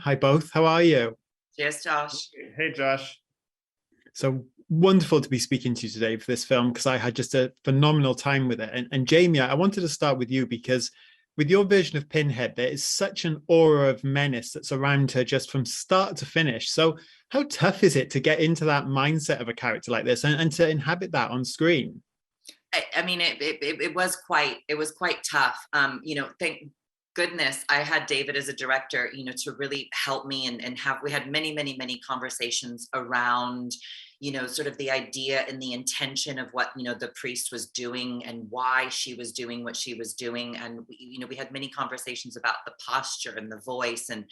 Hi both. How are you? Cheers, Josh. Hey, Josh. So wonderful to be speaking to you today for this film because I had just a phenomenal time with it. And Jamie, I wanted to start with you because with your version of Pinhead, there is such an aura of menace that's around her just from start to finish. So how tough is it to get into that mindset of a character like this and to inhabit that on screen? I mean, it was quite tough. Thank goodness I had David as a director, to really help me and have, we had many conversations around, sort of the idea and the intention of what, the priest was doing and why she was doing what she was doing. And, we had many conversations about the posture and the voice and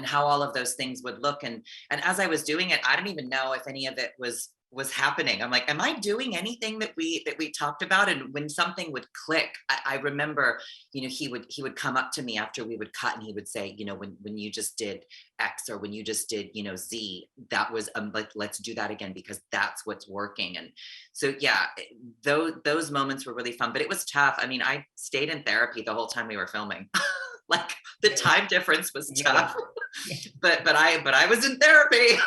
how all of those things would look. And as I was doing it, I didn't even know if any of it was happening. I'm like, am I doing anything that we talked about? And when something would click, I remember, he would come up to me after we would cut and he would say, when you just did X or when you just did, Z, that was let's do that again because that's what's working. And so, yeah, those moments were really fun, but it was tough. I mean, I stayed in therapy the whole time we were filming. Like the time difference was tough, but I was in therapy.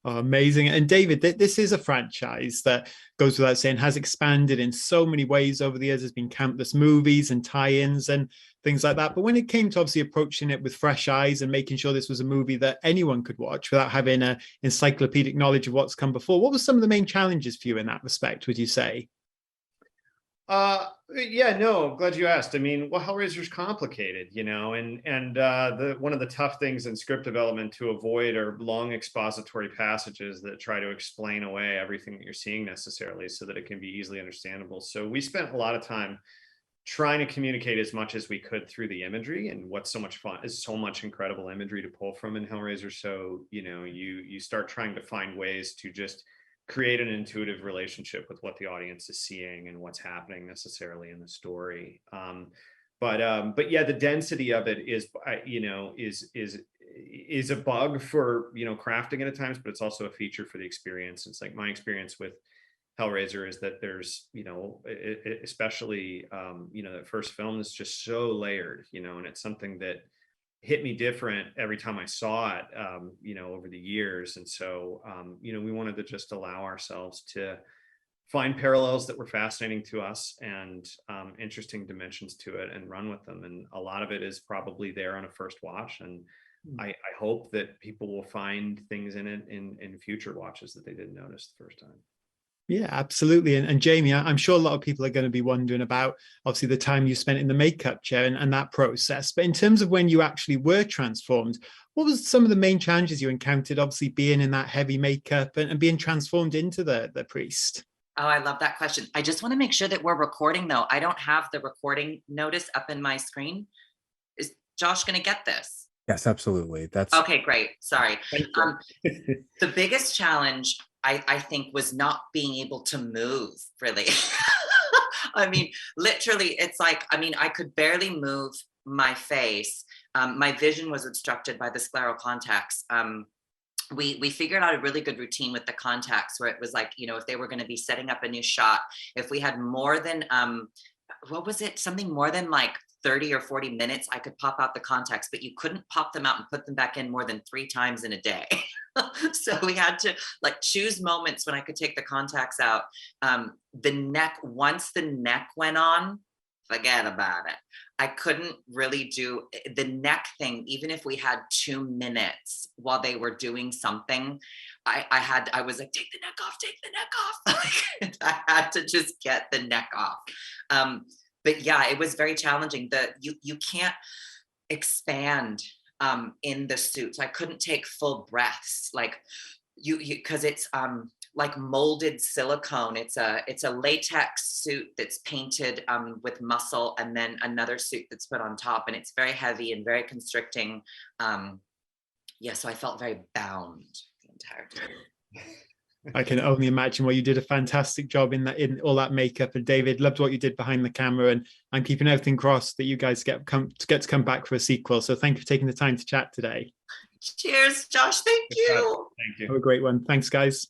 Oh, amazing. And David, this is a franchise that goes without saying has expanded in so many ways over the years. There's been countless movies and tie-ins and things like that. But when it came to obviously approaching it with fresh eyes and making sure this was a movie that anyone could watch without having an encyclopedic knowledge of what's come before, what were some of the main challenges for you in that respect, would you say? Yeah, no, I'm glad you asked. I mean, well, Hellraiser's complicated, and one of the tough things in script development to avoid are long expository passages that try to explain away everything that you're seeing necessarily so that it can be easily understandable. So we spent a lot of time trying to communicate as much as we could through the imagery, and what's so much fun is so much incredible imagery to pull from in Hellraiser. So, you start trying to find ways to just create an intuitive relationship with what the audience is seeing and what's happening necessarily in the story. But yeah, the density of it is a bug for, crafting it at times, but it's also a feature for the experience. It's like my experience with Hellraiser is that there's, especially, that first film is just so layered, and it's something that hit me different every time I saw it, over the years. And so, we wanted to just allow ourselves to find parallels that were fascinating to us and interesting dimensions to it and run with them. And a lot of it is probably there on a first watch. And I hope that people will find things in it in future watches that they didn't notice the first time. Yeah, absolutely. And Jamie, I'm sure a lot of people are going to be wondering about obviously the time you spent in the makeup chair and that process. But in terms of when you actually were transformed, what was some of the main challenges you encountered, obviously being in that heavy makeup and being transformed into the priest? Oh, I love that question. I just want to make sure that we're recording though. I don't have the recording notice up in my screen. Is Josh going to get this? Yes, absolutely. That's okay. Great. Sorry. The biggest challenge I think was not being able to move really. I mean, literally, it's like, I could barely move my face. My vision was obstructed by the scleral contacts. We figured out a really good routine with the contacts where it was like, if they were going to be setting up a new shot, if we had more than, something more than like 30 or 40 minutes, I could pop out the contacts, but you couldn't pop them out and put them back in more than 3 times in a day. So we had to choose moments when I could take the contacts out. The neck, once the neck went on, forget about it. I couldn't really do the neck thing, even if we had 2 minutes while they were doing something. I was like, take the neck off. I had to just get the neck off. But yeah, it was very challenging. You can't expand in the suit. So I couldn't take full breaths, because it's like molded silicone. It's a latex suit that's painted with muscle, and then another suit that's put on top, and it's very heavy and very constricting. So I felt very bound the entire time. I can only imagine. Well, you did a fantastic job in all that makeup. And David, loved what you did behind the camera. And I'm keeping everything crossed that you guys get to come back for a sequel. So thank you for taking the time to chat today. Cheers, Josh. Thank you. Thank you. Have a great one. Thanks, guys.